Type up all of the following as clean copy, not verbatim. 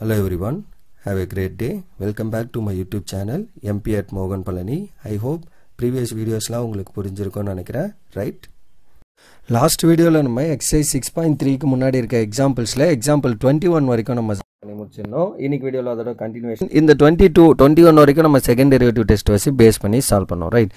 Hello everyone, have a great day. Welcome back to my YouTube channel MP at Mogan Palani. I hope previous videos la உங்களுக்கு புரிஞ்சிருக்கும்னு நினைக்கிறேன், right? Last வீடியோல நம்ம exercise 6.3 க்கு முன்னாடி இருக்க எக்ஸாம்பிள்ஸ்ல எக்ஸாம்பிள் 21 வரைக்கும் நம்ம பண்ணி முடிச்சிருந்தோம். இன்னைக்கு வீடியோல அதோட கண்டினியூவேஷன் இந்த 21 வரைக்கும் நம்ம செகண்ட் டெரிவேட்டிவ் டெஸ்ட் வச்சு பேஸ் பண்ணி சால்வ் பண்ணோம், ரைட்?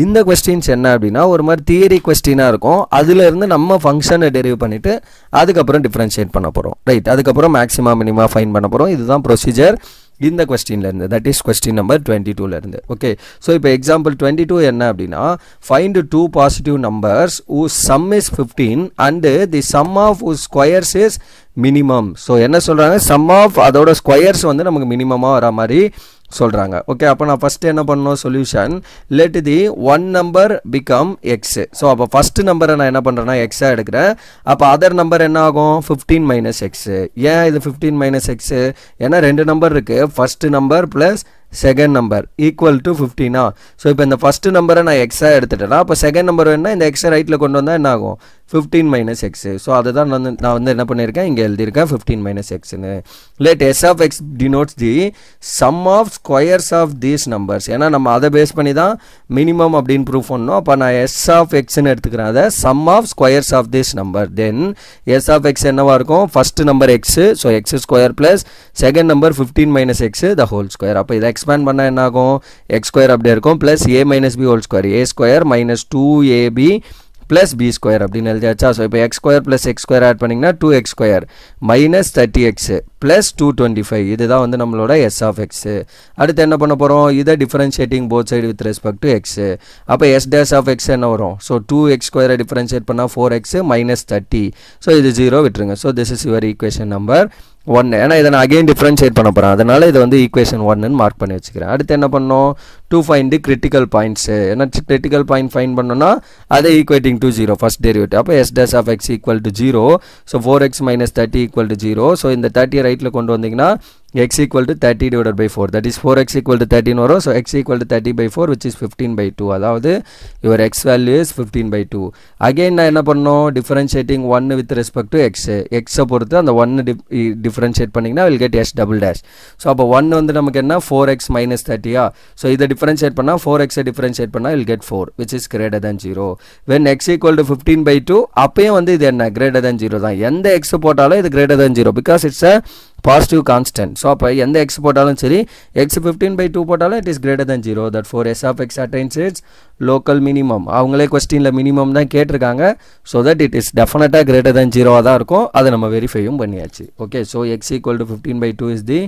இந்த क्वेश्चंस என்ன அப்படினா ஒரு மாதிரி தியரி क्वेश्चनா இருக்கும். அதில இருந்து நம்ம ஃபங்க்ஷனை டெரிவ் பண்ணிட்டு அதுக்கு அப்புறம் டிஃபரன்ஷியேட் பண்ண போறோம், ரைட்? அதுக்கு அப்புறம் மேக்ஸிமா மினிமா ஃபைண்ட் பண்ண போறோம். இதுதான் ப்ரொசீஜர் இந்த क्वेश्चनல இருந்து, தட் இஸ் क्वेश्चन நம்பர் 22 ல இருந்து. ஓகே, சோ இப்போ எக்ஸாம்பிள் 22 என்ன அப்படினா find two positive numbers whose sum is 15 and the sum of whose squares is minimum. So என்ன சொல்றாங்க, sum of அதோட ஸ்கொயர்ஸ் வந்து நமக்கு மினிமமா வர மாதிரி சொல்றாங்க. ஓகே, அப்ப நான் ஃபர்ஸ்ட் என்ன பண்ணனும், solution let the one number become x. So அப்ப ஃபர்ஸ்ட் நம்பரை நான் என்ன பண்றேன்னா x ஆ எடுக்கிறேன். அப்ப அதர் நம்பர் என்ன ஆகும், 15 - x. ஏன் இது 15 - x? ஏன்னா ரெண்டு நம்பர் இருக்கு, first number plus second number equal to 15. So இப்போ இந்த ஃபர்ஸ்ட் நம்பரை நான் எக்ஸா எடுத்துட்டேன்னா அப்போ செகண்ட் நம்பர் என்ன, இந்த எக்ஸை ரைட்டில் கொண்டு வந்தால் என்ன ஆகும், 15 - x. ஸோ அதுதான் நான் வந்து என்ன பண்ணியிருக்கேன், இங்கே எழுதியிருக்கேன் 15 - xன்னு. Let s of x denotes the sum of squares of these numbers. ஏன்னா நம்ம அதை பேஸ் பண்ணி தான் மினிமம் அப்படின்னு ப்ரூவ் பண்ணணும். அப்போ நான் s of xன்னு எடுத்துக்கிறேன், அதை sum of squares of this number. Then s of x என்னவா இருக்கும், first number x, so x square plus second number 15 - x the whole square. அப்போ இதை எக்ஸ்பேண்ட் பண்ணால் என்ன ஆகும், x ஸ்கொயர் அப்படியே இருக்கும் plus a - b whole square, a square minus 2ab plus b square அப்படின்னு எழுதியாச்சா. ஸோ இப்போ x square plus x square add பண்ணிங்கன்னா 2x square minus 30x plus 225. இதுதான் வந்து நம்மளோட s of x. அடுத்து என்ன பண்ண போகிறோம், இதை differentiating both side with respect to x. அப்போ s dash of x என்ன வரும், ஸோ 2x ஸ்கொயரை டிஃபரன்ஷியேட் பண்ணால் 4x மைனஸ் 30. ஸோ இது 0 விட்டுருங்க. So this is your equation number 1. ஏன்னா இதை நான் அகைன் டிஃபரன்ஷியேட் பண்ண போகிறேன், அதனால இதை வந்து ஈக்குவேஷன் 1ன்னு மார்க் பண்ணி வச்சுக்கிறேன். அடுத்து என்ன பண்ணோம், டு ஃபைண்ட் கிரிட்டிக்கல் பாயிண்ட்ஸ். ஏன்னா கிரிட்டிக்கல் பாயிண்ட் ஃபைண்ட் பண்ணோம்னா அதை ஈக்குவேட்டிங் டு 0 ஃபர்ஸ்ட் டெரிவேட்டிவ். அப்போ s dash of x equal to 0. So 4x minus 30 equal to 0. So இந்த 30 ரைட்டில் கொண்டு வந்தீங்கன்னா x equal to 30 divided by 4, that is 4x equal to 13 வரும். so x equal to 30 by 4 which is 15/2. அதாவது your x value is 15/2. again நான் என்ன பண்ணணும், differentiating 1 with respect to x. x பொறுத்து அந்த 1 differentiate பண்ணிங்கன்னா will get s double dash. so அப்போ 1 வந்து நமக்கு என்ன, 4x minus 30. so இதை differentiate பண்ணா 4x differentiate பண்ணா will get 4 which is greater than 0. when x equal to 15/2 அப்பயும் வந்து இது என்ன, greater than 0 தான். எந்த x போட்டாலும் இது greater than 0 because it's a positive constant. so அப்போ எந்த x போட்டாலும் சரி, x 15/2 போட்டாலும் it is greater than 0. therefore s of x attains its local minimum. அவங்களே கொஸ்டின்ல மினிமம் தான் கேட்டிருக்காங்க, so that it is definitely greater than 0 தான் இருக்கும். அதை நம்ம வெரிஃபையும் பண்ணியாச்சு. okay, so x equal to 15/2 is the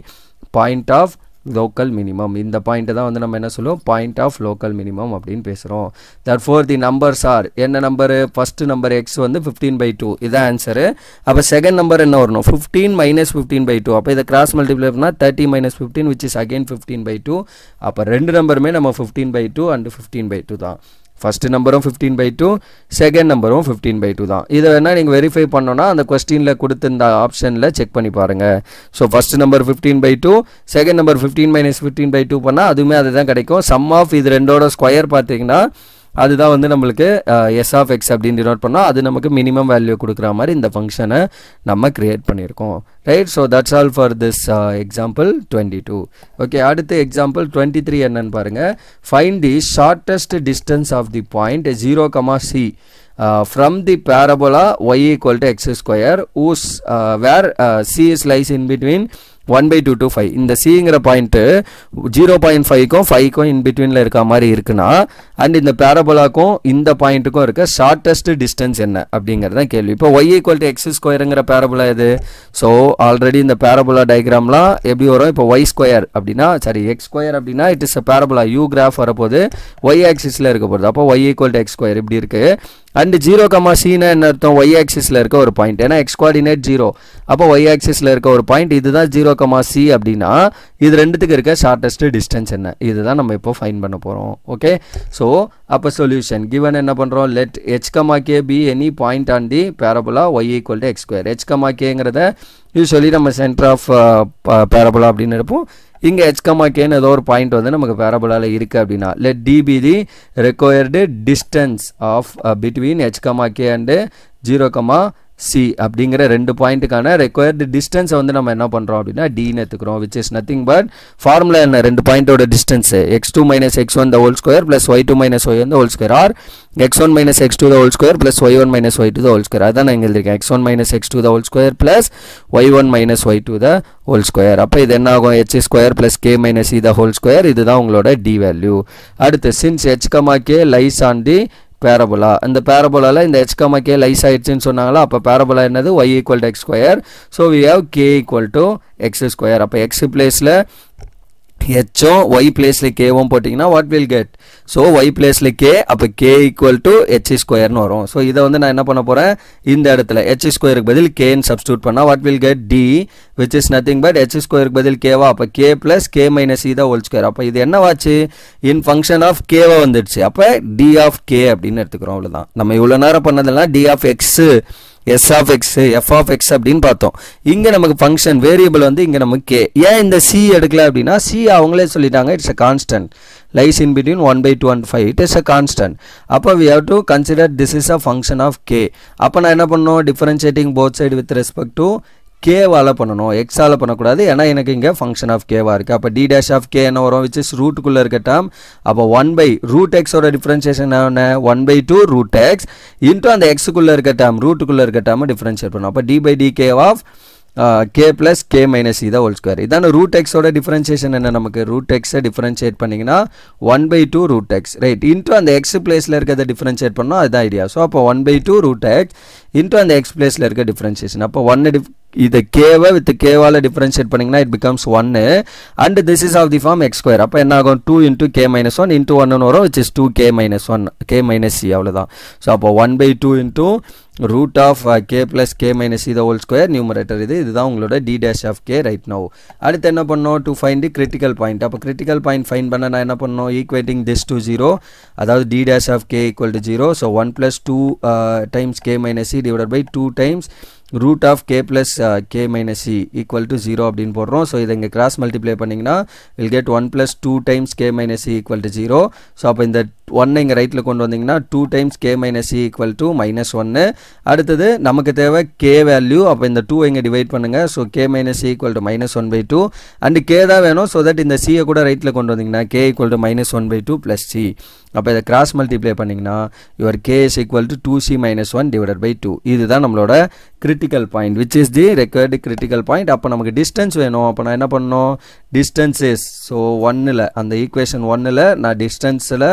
point of local minimum. இந்த பாயிண்ட் தான் வந்து நம்ம என்ன சொல்லுவோம், பாயிண்ட் ஆஃப் லோக்கல் மினிமம் அப்படின்னு பேசுகிறோம். therefore the numbers are, என்ன நம்பர், ஃபர்ஸ்ட் நம்பர் x வந்து 15/2, இதான் ஆன்சரு. அப்போ செகண்ட் நம்பர் என்ன வரணும், 15 - 15/2. அப்போ இதை கிராஸ் மல்டிப்ளை பண்ணால் 30 - 15 which is again 15/2. அப்போ ரெண்டு நம்பருமே நம்ம 15/2 and 15/2 தான். ஃபர்ஸ்ட் நம்பரும் 15/2, செகண்ட் நம்பரும் 15/2 தான். இதை வேணால் நீங்கள் வெரிஃபை பண்ணோன்னா அந்த கொஸ்டினில் கொடுத்துருந்த ஆப்ஷனில் செக் பண்ணி பாருங்கள். So first number 15/2, second number 15 - 15/2 பண்ணால் அதுவுமே அதுதான் கிடைக்கும். சம் ஆஃப் இது ரெண்டோட ஸ்கொயர் பார்த்தீங்கன்னா அதுதான் வந்து நம்மளுக்கு s of x அப்படின்னு டினோட் பண்ணால் அது நமக்கு மினிமம் வேல்யூ கொடுக்குற மாதிரி இந்த ஃபங்க்ஷனை நம்ம கிரியேட் பண்ணியிருக்கோம், right? So that's all for this example 22. Okay, அடுத்து எக்ஸாம்பிள் 23 என்னன்னு பாருங்கள். Find the shortest distance of the point 0, c from the parabola y equal to x square whose where c is lies in between 1/2 to 5. இந்த cங்கிற point 0.5க்கும் 5க்கும் இன் பிட்வீனில் இருக்க மாதிரி இருக்குன்னா, and இந்த பேரபோலாக்கும் இந்த பாயிண்ட்டுக்கும் இருக்க ஷார்ட்டஸ்ட் டிஸ்டன்ஸ் என்ன அப்படிங்கிறது தான் கேள்வி. இப்போ y equal to x ஸ்கொயருங்கிற பேரபோலா எது, ஸோ ஆல்ரெடி இந்த பேரபோலா டயக்ராம்லாம் எப்படி வரும், இப்போ y ஸ்கொயர் அப்படின்னா சாரி x ஸ்கொயர் அப்படின்னா it is a parabola, u graph வரப்போது y ஆக்சிஸில் இருக்க போகுது. அப்போ y equal to x square இப்படி இருக்கு. அண்ட் 0, cனா என்ன அர்த்தம், y ஆக்சிஸில் இருக்க ஒரு பாயிண்ட், ஏன்னா x கோஆர்டினேட் 0, அப்போ y ஆக்சிஸில் இருக்க ஒரு பாயிண்ட் இதுதான் 0, c அப்படின்னா இது ரெண்டுத்துக்கு இருக்க ஷார்ட்டஸ்ட் டிஸ்டன்ஸ் என்ன, இதுதான் நம்ம இப்போ ஃபைண்ட் பண்ண போகிறோம். ஓகே, ஸோ அப்போ சொல்யூஷன் கிவன் என்ன பண்ணுறோம், let h, k be any point on the parabola y equal to x square. h, kங்கிறத யூஸ்வலி நம்ம சென்டர் ஆஃப் பேரபோலா அப்படின்னு இருப்போம். இங்கே h, kன்னு ஏதோ ஒரு பாயிண்ட் வந்து நமக்கு பேரபோலாவில் இருக்குது அப்படின்னா let d be the required distance of between h, k and 0, C அப்படிங்கிற ரெண்டு பாயிண்ட்டுக்கான required distance வந்து நம்ம என்ன பண்ணுறோம் அப்படின்னா Dன்னு எடுத்துக்கிறோம், which is nothing but formula என்ன, ரெண்டு பாயிண்டோட distance x2 minus x1 the whole square plus y2 minus y1 the whole square or x1 minus x2 the whole square plus y1 minus y2 the whole square. அதான் நான் இங்கே எழுதிருக்கேன், x1 minus x2 the whole square plus y1 minus y2 the whole square. அப்போ இது என்ன ஆகும், h square plus k minus e the whole square. இதுதான் உங்களோட d value. அடுத்து since h, k lies on the parabola, அந்த parabola இந்த h, k lies ஆயிடுச்சுன்னு சொன்னாங்களா, அப்போ parabola என்னது, y equal to x square. So we have k equal to x square. அப்போ x பிளேஸில் h y பிளேஸில் k போட்டிங்கன்னா what will get, so y பிளேஸில் k, அப்போ k equal to h ஸ்கொயர்னு வரும். ஸோ இதை வந்து நான் என்ன பண்ண போகிறேன், இந்த இடத்துல h ஸ்கொயருக்கு பதில் kன்னு சப்ஸ்டியூட் பண்ணால் what will get d, which is nothing but h ஸ்கொயருக்கு பதில் kவா, அப்போ k plus k minus e the whole square. அப்போ இது என்னவாச்சு, in function of kவா வந்துடுச்சு, அப்போ d of k அப்படின்னு எடுத்துக்கிறோம். அவ்வளோதான், நம்ம இவ்வளோ நேரம் பண்ணதெல்லாம் d of x, s of x, f of x அப்படின்னு பார்த்தோம். இங்கே நமக்கு ஃபங்க்ஷன் வேரியபிள் வந்து இங்கே நமக்கு k. ஏன் இந்த c எடுக்கல அப்படின்னா, c அவங்களே சொல்லிட்டாங்க it's a constant, lies in between 1/2 and 5, it is a constant. அப்போ we have to consider this is a function of k. அப்போ நான் என்ன பண்ணணும், differentiating both side with respect to k வால பண்ணணும், x ஆல பண்ணக்கூடாது, ஏன்னா எனக்கு இங்கே ஃபங்க்ஷன் ஆஃப் கேவா இருக்குது. அப்போ d dash of k என்ன வரும், which is ரூட்டுக்குள்ளே இருக்கட்டும். அப்போ 1/√x ஓட டிஃப்ரென்ஷியேஷன் என்ன, 1/2 root x இன்ட்டு அந்த எக்ஸுக்குள்ளே இருக்கட்டும், ரூட்டுக்குள்ளே இருக்கட்டும் டிஃப்ரென்ஷியேட் பண்ணணும். அப்போ d/dk of k plus k minus e the whole square. இதான root x ஓட டிஃபரன்ஷியேஷன் என்ன, நமக்கு root x டிஃபரன்ஷியேட் பண்ணிங்கன்னா 1/2 root x, ரைட், இன்ட்டு அந்த x பிளேஸில் இருக்கிறத டிஃபரன்ஷியேட் பண்ணோம், அதுதான் ஐடியா. ஸோ அப்போ 1/2 root x இன்ட்டு அந்த x பிளேஸில் இருக்க டிஃபரன்ஷியேஷன். அப்போ 1 இதை கேவை வித் கேவால் டிஃபரன்ஷியேட் பண்ணிங்கன்னா it becomes 1 and this is of the form x square. அப்போ என்ன ஆகும், 2 into k minus 1 into 1 வரும், which is 2k minus 1, k minus c, அவ்வளோதான். ஸோ அப்போ 1/2 into root of k plus k minus e the whole square, numerator இதுதான் உங்களோட d dash of k right now. அடுத்து என்ன பண்ணோம், to find the critical point. அப்போ critical point find பண்ண நான் என்ன பண்ணோம், equating this to 0, அதாவது d dash of k equal to 0. so 1 plus 2 times k minus c divided by 2 times root of k plus k minus c equal to 0 அப்படின்னு போடுறோம். So இதை இங்கே cross multiply பண்ணிங்கன்னா will get 1 plus 2 times k minus c equal to 0. So அப்போ இந்த 1 இங்கே ரைட்டில் கொண்டு வந்தீங்கன்னா 2 times k minus c equal to -1. அடுத்தது நமக்கு தேவை k வேல்யூ, அப்போ இந்த 2 இங்கே டிவைட் பண்ணுங்கள். So k minus c equal to -1/2 and k தான் வேணும். ஸோ தட் இந்த c கூட ரைட்டில் கொண்டு வந்தீங்கன்னா k equal to -1/2 plus c. அப்போ இதை கிராஸ் மல்டிப்ளை பண்ணிங்கன்னா your k is equal to 2c minus 1 divided by 2. இதுதான் நம்மளோட critical point, which is the required critical point. அப்போ நமக்கு distance வேணும். அப்போ நான் என்ன பண்ணணும், distance is, ஸோ 1ல் அந்த ஈக்குவேஷன் 1ல் நான் டிஸ்டன்ஸில்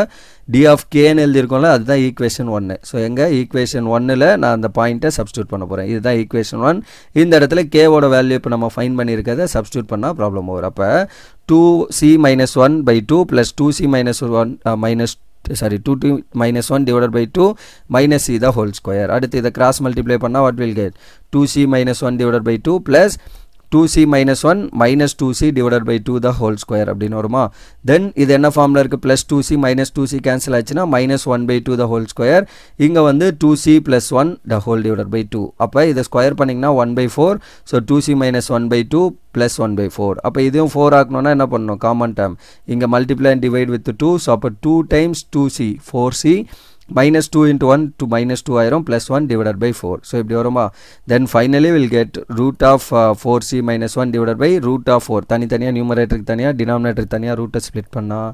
d of k ன்னு எழுதியிருக்கோம்ல, அதுதான் ஈக்குவேஷன் 1. ஸோ எங்கள் ஈக்குவேஷன் 1ல் நான் அந்த பாயிண்ட்டை சப்ஸ்டியூட் பண்ண போகிறேன். இதுதான் ஈக்குவேஷன் 1. இந்த இடத்துல k-ஓட வேல்யூ இப்போ நம்ம ஃபைன் பண்ணியிருக்கிறத சப்ஸ்டியூட் பண்ணால் ப்ராப்ளம் வரும். அப்போ 2c minus 1/2 plus 2c minus 2t minus 1 divided by 2 minus c the whole square. அடுத்து இதை கிராஸ் மல்டிப்ளை பண்ணால் what will get, 2c minus 1 divided by 2 plus 2c minus 1 minus 2c divided by 2 the whole square அப்படின்னு வருமா. தென் இது என்ன ஃபார்மில் இருக்குது, plus 2c minus 2c cancel ஆச்சுன்னா -1/2 the whole square. இங்கே வந்து 2c plus 1 the whole divided by 2. அப்போ இதை ஸ்கொயர் பண்ணிங்கன்னா 1/4. So 2c minus 1/2 plus 1/4. அப்போ இதையும் 4 ஆக்கணும்னா என்ன பண்ணணும், காமன் டேர்ம் இங்கே multiply and divide with 2. So அப்போ 2 times 2c 4c minus 2 into 1 to -2 ஆயிரும் plus 1 divided by 4. ஸோ இப்படி வருமா. Then finally will get root of 4c minus 1 divided by root of 4. தனித்தனியாக நியூமரேட்டருக்கு தனியாக டினாமினேட்டருக்கு தனியாக ரூட்டை ஸ்ப்ளிட் பண்ணால்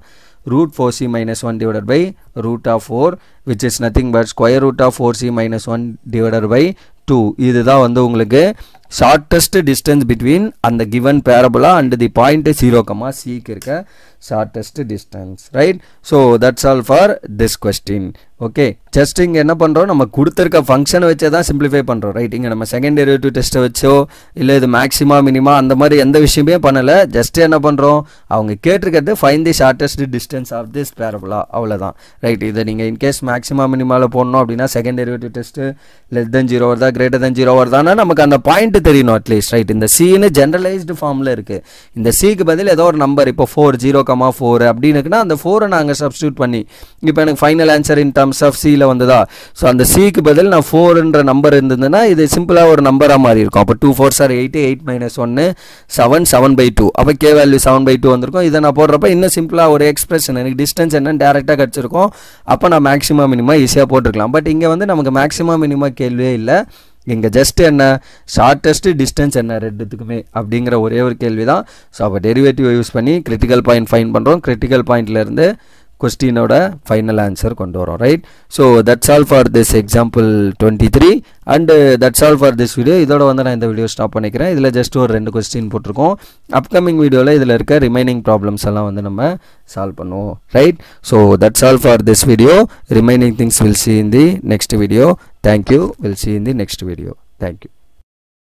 root 4c minus 1 divided by root of 4, which is nothing but square root of 4c minus 1 divided by 2. இதுதான் வந்து உங்களுக்கு shortest distance between அந்த given parabola and the point 0, c க்கு இருக்க shortest distance, right? So that's all for this question. Okay, just இங்கே என்ன பண்ணுறோம், நம்ம கொடுத்துருக்க ஃபங்க்ஷனை வச்சே தான் சிம்பிளிஃபை பண்ணுறோம், ரைட். இங்கே நம்ம செகண்ட் டெரிவேட்டிவ் டெஸ்ட்டை வச்சோ இல்லை இது மேக்ஸிமா மினிமா அந்த மாதிரி எந்த விஷயமே பண்ணலை. ஜஸ்ட் என்ன பண்ணுறோம், அவங்க கேட்டிருக்கிறது find the shortest distance of this parabola, அவ்வளோதான், ரைட். இதை நீங்கள் இன்கேஸ் மேக்ஸிமா மினிமாவில் போடணும் அப்படின்னா செகண்ட் டெரிவேட்டிவ் டெஸ்ட்டு <0 வருதா <0 வருதானா நமக்கு அந்த பாயிண்ட் தெரியணும் அட்லீஸ்ட், ரைட். இந்த சின்னு ஜென்ரலைஸ்டு ஃபார்மில் இருக்குது. இந்த சிக்கு பதில் ஏதோ ஒரு நம்பர், இப்போ 4 0,4 அப்படின்னுக்குன்னா அந்த 4 நாங்கள் சப்ஸ்டியூட் பண்ணி இப்போ எனக்கு final answer in terms of சியில் வந்ததா. ஸோ அந்த சிக்கு பதில் நான் 4ன்ற நம்பர் இருந்ததுன்னா இது சிம்பிளாக ஒரு நம்பராக மாறி இருக்கும். அப்போ 2 4s are 8, 8 minus 1 7, 7/2. அப்போ கே வேல்யூ 7/2 வந்திருக்கும். இதை நான் போடுறப்ப இன்னும் சிம்பிளாக ஒரு எக்ஸ்பிரஷன் எனக்கு டிஸ்டன்ஸ் என்னன்னு டேரெக்டாக கிடச்சிருக்கும். அப்போ நான் மேக்ஸிமம் மினிமா ஈஸியாக போட்டிருக்கலாம். பட் இங்கே வந்து நமக்கு மேக்ஸிமம் மினிமா கேள்வியே இல்லை. இங்கே ஜஸ்ட் என்ன ஷார்ட்டஸ்ட் டிஸ்டன்ஸ் என்ன ரெண்டுத்துக்குமே அப்படிங்கிற ஒரே ஒரு கேள்வி தான். ஸோ அப்போ டெரிவேட்டிவ் யூஸ் பண்ணி கிரிட்டிக்கல் பாயிண்ட் ஃபைண்ட் பண்ணுறோம். கிரிட்டிக்கல் பாயிண்ட்லேருந்து கொஸ்டினோட ஃபைனல் ஆன்சர் கொண்டு வரோம். Right. So that's all for this example 23 and that's all for this video. இதோட வந்து நான் இந்த வீடியோ ஸ்டாப் பண்ணிக்கிறேன். இதில் ஜஸ்ட் ஒரு 2 கொஸ்டின் போட்டிருக்கோம். அப்கமிங் வீடியோவில் இதில் இருக்க ரிமைனிங் ப்ராப்ளம்ஸ் எல்லாம் வந்து நம்ம சால்வ் பண்ணுவோம். Right. So that's all for this video. Remaining things will see in the next video. Thank you. We'll see in the next video. Thank you.